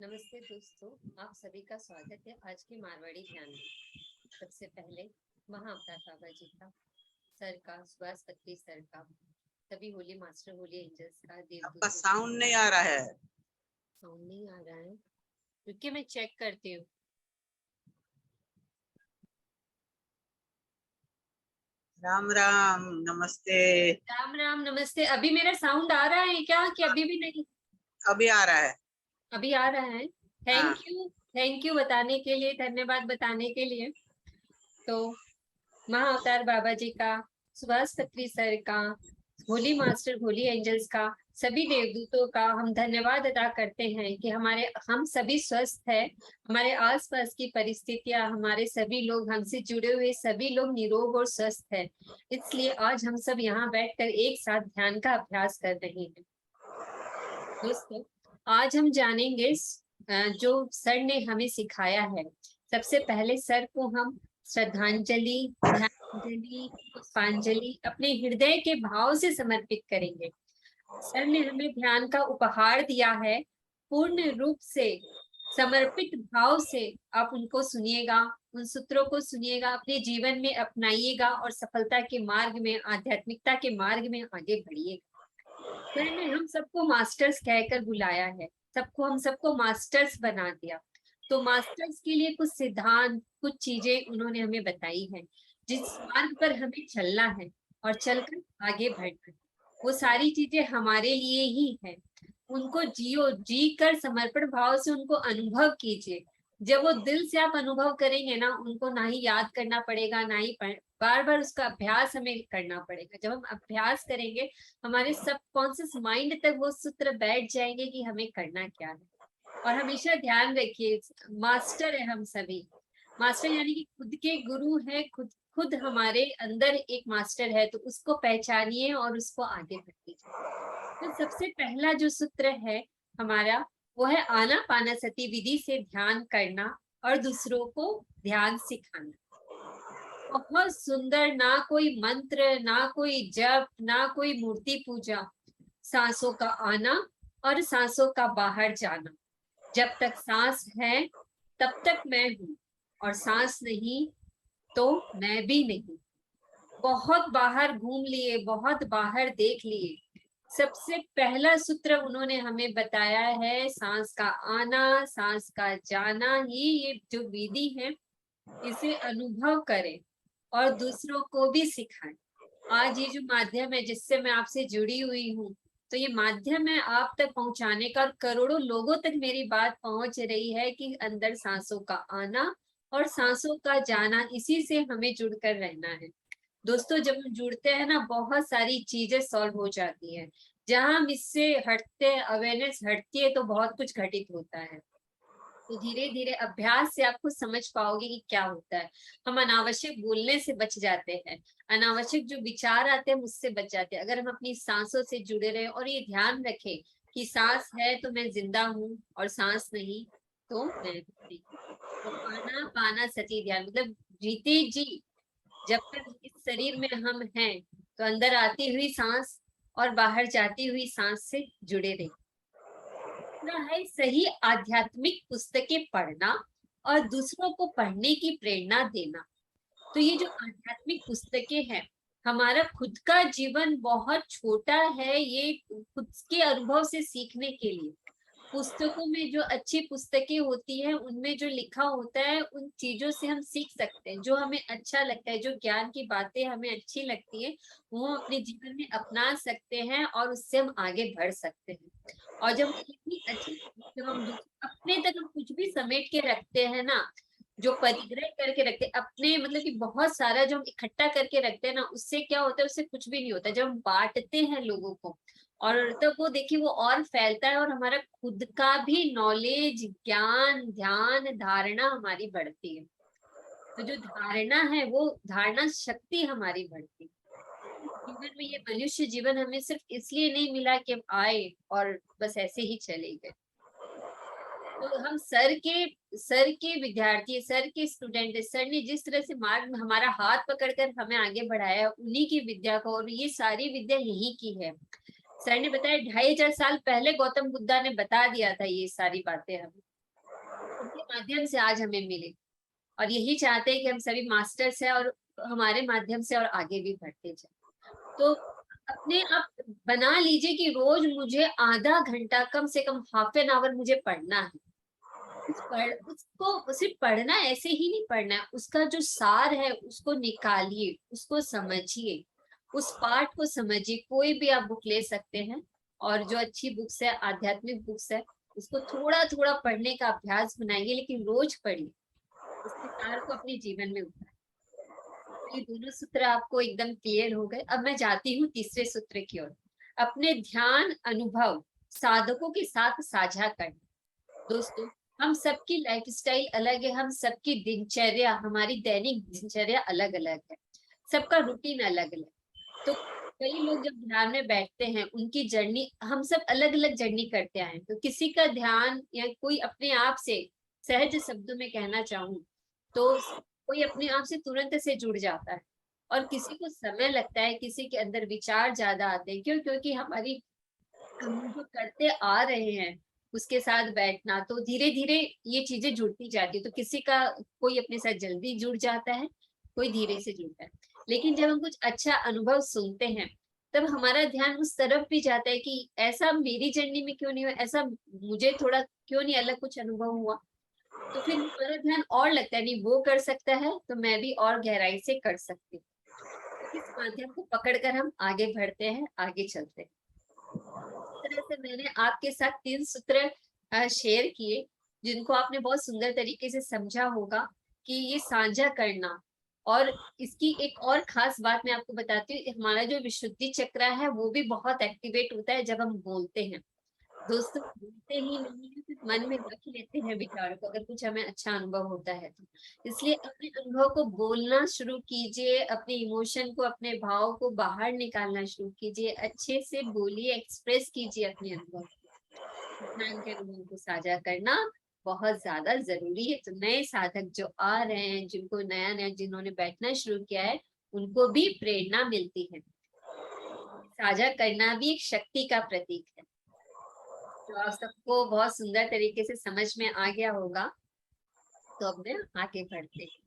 नमस्ते दोस्तों, आप सभी का स्वागत है आज के मारवाड़ी ज्ञान में। सबसे पहले महाअवतार बाबा जी का, सर का, सुभाष पत्री सर का, सभी होली मास्टर, होली एंजल्स का, आपका साउंड नहीं आ रहा है। साउंड नहीं आ रहा है, क्योंकि मैं चेक करती हूँ। राम राम, नमस्ते। राम राम, नमस्ते। अभी मेरा साउंड आ रहा है क्या कि अभी भी नहीं? अभी आ रहा है। अभी आ रहा है। हाँ। थैंक यू बताने के लिए, धन्यवाद बताने के लिए। तो महाअवतार बाबा जी का, सुभाष पत्री सर का, होली मास्टर, होली एंजल्स का, सभी देवदूतों का हम धन्यवाद अदा करते हैं कि हम सभी स्वस्थ हैं। हमारे आसपास की परिस्थितियां, हमारे सभी लोग, हमसे जुड़े हुए सभी लोग निरोग और स्वस्थ हैं। इसलिए आज हम सब यहाँ बैठकर एक साथ ध्यान का अभ्यास कर रहे हैं। दोस्तों, आज हम जानेंगे जो सर ने हमें सिखाया है। सबसे पहले सर को हम श्रद्धांजलि, ध्यानांजलि, पुष्पांजलि अपने हृदय के भाव से समर्पित करेंगे। सर ने हमें ध्यान का उपहार दिया है। पूर्ण रूप से समर्पित भाव से आप उनको सुनिएगा, उन सूत्रों को सुनिएगा, अपने जीवन में अपनाइएगा और सफलता के मार्ग में, आध्यात्मिकता के मार्ग में आगे बढ़िएगा। सर ने हम सबको मास्टर्स कहकर बुलाया है, हम सबको मास्टर्स बना दिया। तो मास्टर्स के लिए कुछ सिद्धांत, कुछ चीजें उन्होंने हमें बताई है, जिस मार्ग पर हमें चलना है और चलकर आगे बढ़ना है। वो सारी चीजें हमारे लिए ही है। उनको जियो, जी कर समर्पण भाव से उनको अनुभव कीजिए। जब वो दिल से आप अनुभव करेंगे ना, उनको ना ही याद करना पड़ेगा, ना ही बार बार उसका अभ्यास हमें करना पड़ेगा। जब हम अभ्यास करेंगे, हमारे सबकॉन्शियस माइंड तक वो सूत्र बैठ जाएंगे कि हमें करना क्या है। और हमेशा ध्यान रखिए, मास्टर है हम सभी। मास्टर यानी कि खुद के गुरु है, खुद खुद हमारे अंदर एक मास्टर है, तो उसको पहचानिए और उसको आगे बढ़िए। तो सबसे पहला जो सूत्र है हमारा, वो है आनापानसति विधि से ध्यान करना और दूसरों को ध्यान सिखाना। बहुत सुंदर, ना कोई मंत्र, ना कोई जप, ना कोई मूर्ति पूजा। सांसों का आना और सांसों का बाहर जाना। जब तक सांस है तब तक मैं हूं, और सांस नहीं तो मैं भी नहीं। बहुत बाहर घूम लिए, बहुत बाहर देख लिए। सबसे पहला सूत्र उन्होंने हमें बताया है, सांस का आना, सांस का जाना ही ये जो विधि है, इसे अनुभव करें और दूसरों को भी सिखाएं। आज ये जो माध्यम है जिससे मैं आपसे जुड़ी हुई हूँ, तो ये माध्यम है आप तक पहुंचाने का, और करोड़ों लोगों तक मेरी बात पहुंच रही है कि अंदर सांसों का आना और सांसों का जाना, इसी से हमें जुड़कर रहना है। दोस्तों, जब हम जुड़ते हैं ना, बहुत सारी चीजें सॉल्व हो जाती है। जहां हम इससे हटते हैं, अवेयरनेस हटती है, तो बहुत कुछ घटित होता है। तो धीरे धीरे अभ्यास से आपको समझ पाओगे कि क्या होता है। हम अनावश्यक बोलने से बच जाते हैं, अनावश्यक जो विचार आते हैं उससे बच जाते हैं, अगर हम अपनी सांसों से जुड़े रहे और ये ध्यान रखें कि सांस है तो मैं जिंदा हूँ, और सांस नहीं तो मैं भी नहीं। तो आना पाना सती ध्यान मतलब जीते जी, जब तक इस शरीर में हम हैं, तो अंदर आती हुई सांस और बाहर जाती हुई सांस से जुड़े रहे। दूसरा है सही आध्यात्मिक पुस्तकें पढ़ना और दूसरों को पढ़ने की प्रेरणा देना। तो ये जो आध्यात्मिक पुस्तकें हैं, हमारा खुद का जीवन बहुत छोटा है, ये खुद के अनुभव से सीखने के लिए। पुस्तकों में जो अच्छी पुस्तकें होती है, उनमें जो लिखा होता है, उन चीजों से हम सीख सकते हैं। जो हमें अच्छा लगता है, जो ज्ञान की बातें हमें अच्छी लगती है, वो हम अपने जीवन में अपना सकते हैं और उससे हम आगे बढ़ सकते हैं। और जब इतनी अच्छी, जब हम अपने तक हम कुछ भी समेट के रखते हैं ना, जो परिग्रह करके रखते हैं अपने, मतलब कि बहुत सारा जो हम इकट्ठा करके रखते हैं ना, उससे क्या होता है, उससे कुछ भी नहीं होता। जब हम बांटते हैं लोगों को, और तब वो देखिए वो और फैलता है, और हमारा खुद का भी नॉलेज, ज्ञान, ध्यान, धारणा हमारी बढ़ती है। तो जो धारणा है, वो धारणा शक्ति हमारी बढ़ती है। जीवन में ये मनुष्य जीवन हमें सिर्फ इसलिए नहीं मिला कि हम आए और बस ऐसे ही चले गए। तो हम सर के विद्यार्थी, सर के स्टूडेंट, सर ने जिस तरह से मार्ग में हमारा हाथ पकड़कर हमें आगे बढ़ाया, उन्हीं की विद्या को, और ये सारी विद्या यही की है। सर ने बताया 2500 साल पहले गौतम बुद्धा ने बता दिया था ये सारी बातें हमें। माध्यम से आज हमें मिले, और यही चाहते हैं कि हम सभी मास्टर्स हैं और हमारे माध्यम से और आगे भी बढ़ते जाए। तो अपने आप बना लीजिए कि रोज मुझे आधा घंटा, कम से कम हाफ एन आवर मुझे पढ़ना है। उसको सिर्फ पढ़ना ऐसे ही नहीं पढ़ना है, उसका जो सार है उसको निकालिए, उसको समझिए, उस पाठ को समझिए। कोई भी आप बुक ले सकते हैं, और जो अच्छी बुक्स है, आध्यात्मिक बुक्स है, उसको थोड़ा थोड़ा पढ़ने का अभ्यास बनाइए, लेकिन रोज पढ़िए, उसके सार को अपने जीवन में उतारिए। ये दोनों सूत्र आपको एकदम क्लियर हो गए। अब मैं जाती हूँ तीसरे सूत्र की ओर। अपने ध्यान अनुभव साधकों के साथ साझा करना। दोस्तों, हम सबकी लाइफस्टाइल अलग है, हम सबकी दिनचर्या, हमारी दैनिक दिनचर्या अलग अलग है, सबका रूटीन अलग अलग। तो कई लोग जब ध्यान में बैठते हैं, उनकी जर्नी, हम सब अलग अलग जर्नी करते आए हैं। तो किसी का ध्यान, या कोई अपने आप से, सहज शब्दों में कहना चाहूँ तो कोई अपने आप से तुरंत से जुड़ जाता है, और किसी को समय लगता है, किसी के अंदर विचार ज्यादा आते हैं। क्यों? क्योंकि हम जो करते आ रहे हैं उसके साथ बैठना, तो धीरे धीरे ये चीजें जुड़ती जाती है। तो किसी का, कोई अपने साथ जल्दी जुड़ जाता है, कोई धीरे से जुड़ता है। लेकिन जब हम कुछ अच्छा अनुभव सुनते हैं, तब हमारा ध्यान उस तरफ भी जाता है कि ऐसा मेरी जर्नी में क्यों नहीं हुआ, ऐसा मुझे थोड़ा क्यों नहीं अलग कुछ अनुभव हुआ। तो फिर हमारा ध्यान और लगता है, नहीं वो कर सकता है तो मैं भी और गहराई से कर सकती हूँ। तो इस माध्यम को पकड़कर हम आगे बढ़ते हैं, आगे चलते हैं। इस तरह से मैंने आपके साथ 3 सूत्र शेयर किए, जिनको आपने बहुत सुंदर तरीके से समझा होगा कि ये साझा करना। और इसकी एक और खास बात मैं आपको बताती हूँ, हमारा जो विशुद्धि चक्र है वो भी बहुत एक्टिवेट होता है जब हम बोलते हैं। दोस्तों, बोलते ही नहीं है, सिर्फ मन में रख लेते हैं विचार को, अगर कुछ हमें अच्छा अनुभव होता है तो। इसलिए अपने अनुभव को बोलना शुरू कीजिए, अपने इमोशन को, अपने भाव को बाहर निकालना शुरू कीजिए, अच्छे से बोलिए, एक्सप्रेस कीजिए अपने अनुभव। ध्यान के अनुभव को साझा करना बहुत ज्यादा जरूरी है। तो नए साधक जो आ रहे हैं, जिनको नया नया, जिन्होंने बैठना शुरू किया है, उनको भी प्रेरणा मिलती है। साझा करना भी एक शक्ति का प्रतीक है। तो आप सबको बहुत सुंदर तरीके से समझ में आ गया होगा। तो अब मैं आगे बढ़ते हैं।